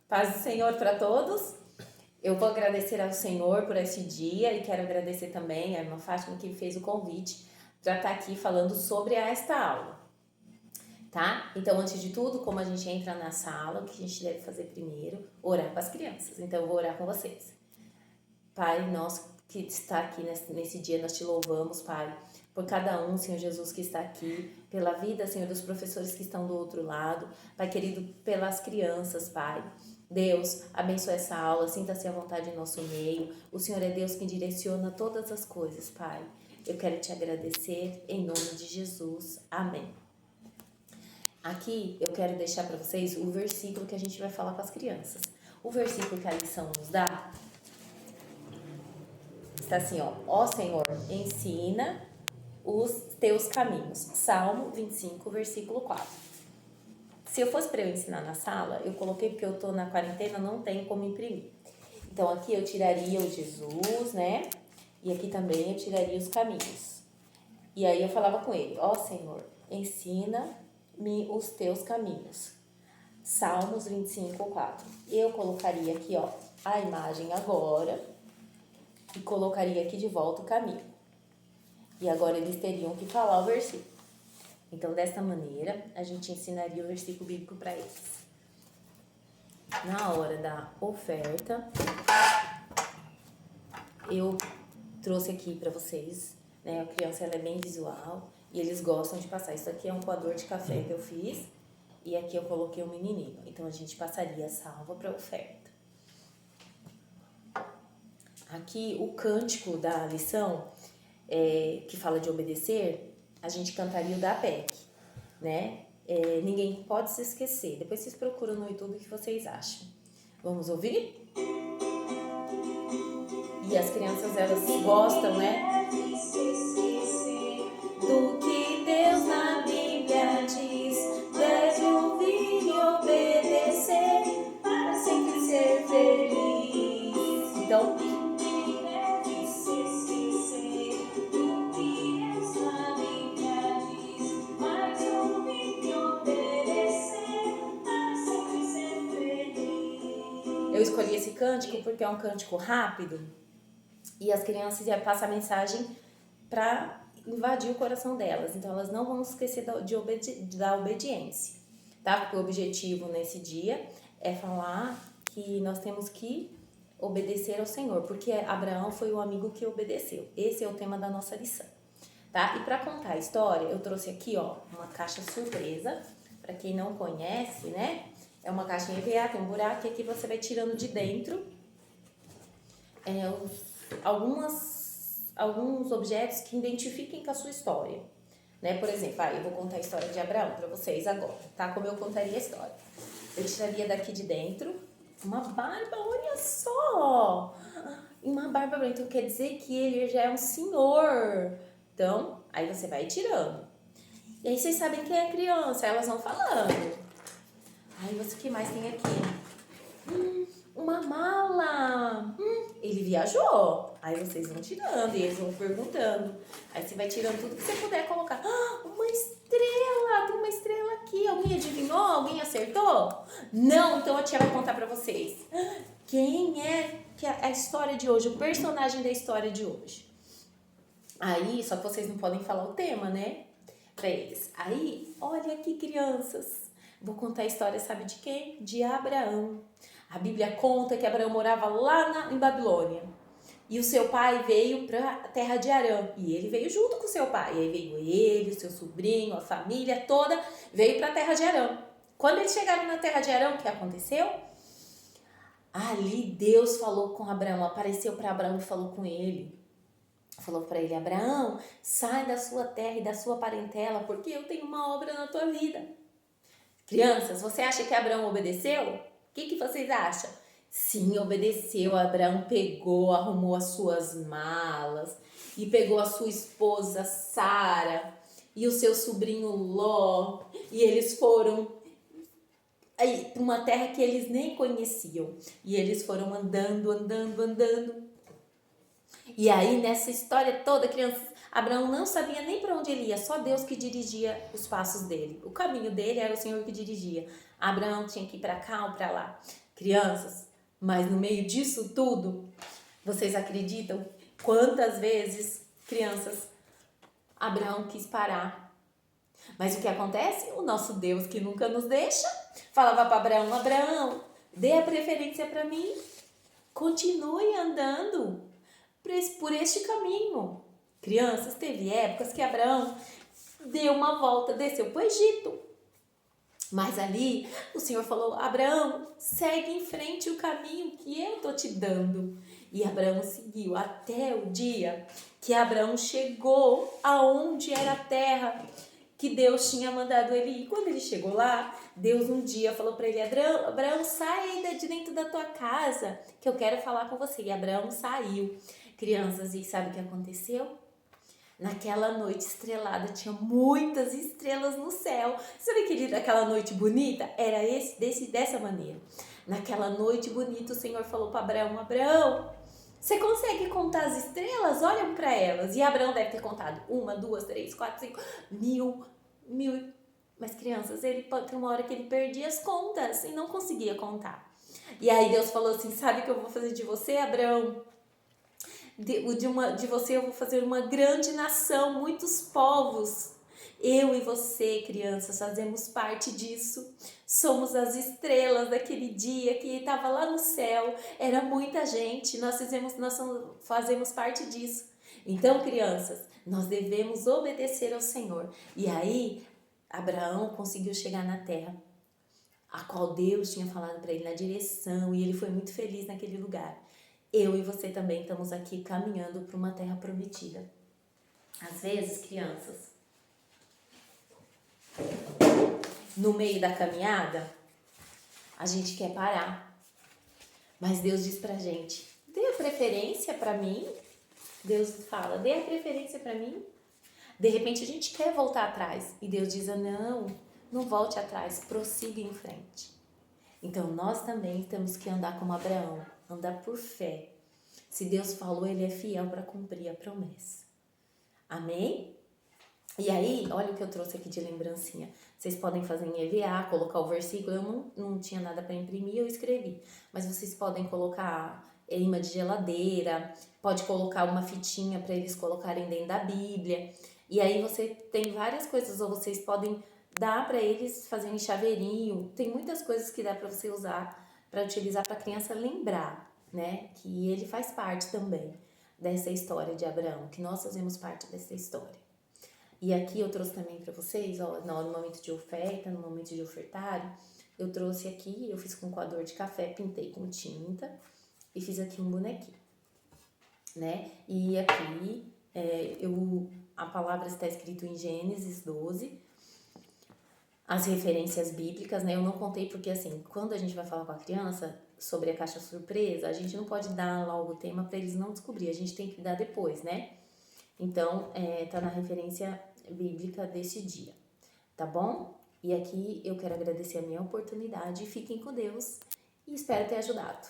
Paz do Senhor para todos. Eu vou agradecer ao Senhor por esse dia e quero agradecer também a irmã Fátima que fez o convite para estar aqui falando sobre esta aula, tá? Então, antes de tudo, como a gente entra na sala, o que a gente deve fazer primeiro? Orar com as crianças. Então, eu vou orar com vocês. Pai, nós que está aqui nesse dia, nós te louvamos, Pai, por cada um, Senhor Jesus, que está aqui, pela vida, Senhor, dos professores que estão do outro lado, Pai querido, pelas crianças, Pai. Deus, abençoe essa aula, sinta-se à vontade em nosso meio. O Senhor é Deus que direciona todas as coisas, Pai. Eu quero te agradecer em nome de Jesus. Amém. Aqui eu quero deixar para vocês o versículo que a gente vai falar com as crianças. O versículo que a lição nos dá está assim, ó Senhor, ensina os teus caminhos. Salmo 25, versículo 4. Se eu fosse para eu ensinar na sala, eu coloquei porque eu tô na quarentena, não tenho como imprimir. Então aqui eu tiraria o Jesus, né? E aqui também eu tiraria os caminhos. E aí eu falava com ele, ó Senhor, ensina-me os teus caminhos. Salmos 25, 4. Eu colocaria aqui, ó, a imagem agora e colocaria aqui de volta o caminho. E agora eles teriam que falar o versículo. Então, dessa maneira, a gente ensinaria o versículo bíblico para eles. Na hora da oferta, eu trouxe aqui para vocês, né? A criança ela é bem visual e eles gostam de passar. Isso aqui é um coador de café que eu fiz e aqui eu coloquei um menininho. Então, a gente passaria a salva para a oferta. Aqui, o cântico da lição, que fala de obedecer, a gente cantaria o da PEC, né? Ninguém pode se esquecer. Depois vocês procuram no YouTube o que vocês acham. Vamos ouvir? E as crianças, elas gostam, né? Do que Deus na Bíblia diz, deve ouvir e obedecer para sempre ser feliz. Então, eu escolhi esse cântico porque é um cântico rápido e as crianças iam passar a mensagem para invadir o coração delas. Então, elas não vão esquecer da obediência, tá? Porque o objetivo nesse dia é falar que nós temos que obedecer ao Senhor, porque Abraão foi o amigo que obedeceu. Esse é o tema da nossa lição, tá? E para contar a história, eu trouxe aqui, ó, uma caixa surpresa. Para quem não conhece, né? É uma caixinha EVA, tem um buraco e aqui você vai tirando de dentro alguns objetos que identifiquem com a sua história, né? Por exemplo, eu vou contar a história de Abraão para vocês agora, tá? Como eu contaria a história. Eu tiraria daqui de dentro uma barba, olha só! Uma barba branca, então quer dizer que ele já é um senhor. Então, aí você vai tirando. E aí vocês sabem quem é criança, elas vão falando. Ai, o que mais tem aqui? Uma mala. Ele viajou. Aí vocês vão tirando e eles vão perguntando. Aí você vai tirando tudo que você puder colocar. Uma estrela. Tem uma estrela aqui. Alguém adivinhou? Alguém acertou? Não, então a tia vai contar pra vocês. Quem é que é a história de hoje? O personagem da história de hoje. Aí, só que vocês não podem falar o tema, né? Pra eles. Aí, olha aqui, crianças. Vou contar a história, sabe de quem? De Abraão. A Bíblia conta que Abraão morava lá em Babilônia. E o seu pai veio para a terra de Harã. E ele veio junto com o seu pai. E aí veio ele, o seu sobrinho, a família toda, veio para a terra de Harã. Quando eles chegaram na terra de Harã, o que aconteceu? Ali Deus falou com Abraão, apareceu para Abraão e falou com ele. Falou para ele, Abraão, sai da sua terra e da sua parentela, porque eu tenho uma obra na tua vida. Crianças, você acha que Abraão obedeceu? O que vocês acham? Sim, obedeceu. Abraão pegou, arrumou as suas malas e pegou a sua esposa Sara e o seu sobrinho Ló e eles foram para uma terra que eles nem conheciam e eles foram andando. E aí nessa história toda, crianças, Abraão não sabia nem para onde ele ia, só Deus que dirigia os passos dele. O caminho dele era o Senhor que dirigia. Abraão tinha que ir para cá ou para lá. Crianças, mas no meio disso tudo, vocês acreditam quantas vezes, crianças, Abraão quis parar? Mas o que acontece? O nosso Deus, que nunca nos deixa, falava para Abraão: Abraão, dê a preferência para mim, continue andando por este caminho. Crianças, teve épocas que Abraão deu uma volta, desceu para o Egito. Mas ali o Senhor falou: Abraão, segue em frente o caminho que eu estou te dando. E Abraão seguiu até o dia que Abraão chegou aonde era a terra que Deus tinha mandado ele ir. Quando ele chegou lá, Deus um dia falou para ele: Abraão, sai de dentro da tua casa que eu quero falar com você. E Abraão saiu. Crianças, e sabe o que aconteceu? Naquela noite estrelada, tinha muitas estrelas no céu. Sabe, querida, aquela noite bonita? Era dessa maneira. Naquela noite bonita, o Senhor falou para Abraão: Abraão, você consegue contar as estrelas? Olha para elas. E Abraão deve ter contado 1, 2, 3, 4, 5, mil. Mas, crianças, ele pode ter uma hora que ele perdia as contas e não conseguia contar. E aí Deus falou assim: sabe o que eu vou fazer de você, Abraão? De você eu vou fazer uma grande nação, muitos povos. Eu e você, crianças, fazemos parte disso. Somos as estrelas daquele dia que estava lá no céu. Era muita gente, nós fazemos parte disso. Então, crianças, nós devemos obedecer ao Senhor. E aí, Abraão conseguiu chegar na terra, a qual Deus tinha falado para ele, na direção, e ele foi muito feliz naquele lugar. Eu e você também estamos aqui caminhando para uma terra prometida. Às vezes, crianças, no meio da caminhada, a gente quer parar. Mas Deus diz pra gente: dê a preferência para mim. Deus fala: dê a preferência para mim. De repente a gente quer voltar atrás. E Deus diz: não volte atrás, prossiga em frente. Então nós também temos que andar como Abraão, andar por fé. Se Deus falou, Ele é fiel para cumprir a promessa. Amém? E aí, olha o que eu trouxe aqui de lembrancinha. Vocês podem fazer em EVA, colocar o versículo. Eu não tinha nada para imprimir, eu escrevi. Mas vocês podem colocar imã de geladeira, pode colocar uma fitinha para eles colocarem dentro da Bíblia. E aí você tem várias coisas, ou vocês podem dar para eles fazerem chaveirinho. Tem muitas coisas que dá para você usar, para utilizar para a criança lembrar, né? Que ele faz parte também dessa história de Abraão, que nós fazemos parte dessa história. E aqui eu trouxe também para vocês, ó, no momento de oferta, no momento de ofertário, eu trouxe aqui, eu fiz com coador de café, pintei com tinta e fiz aqui um bonequinho, né? E aqui a palavra está escrito em Gênesis 12, as referências bíblicas, né? Eu não contei porque, assim, quando a gente vai falar com a criança sobre a caixa surpresa, a gente não pode dar logo o tema para eles não descobrir, a gente tem que dar depois, né? Então, tá na referência bíblica desse dia, tá bom? E aqui eu quero agradecer a minha oportunidade. Fiquem com Deus e espero ter ajudado.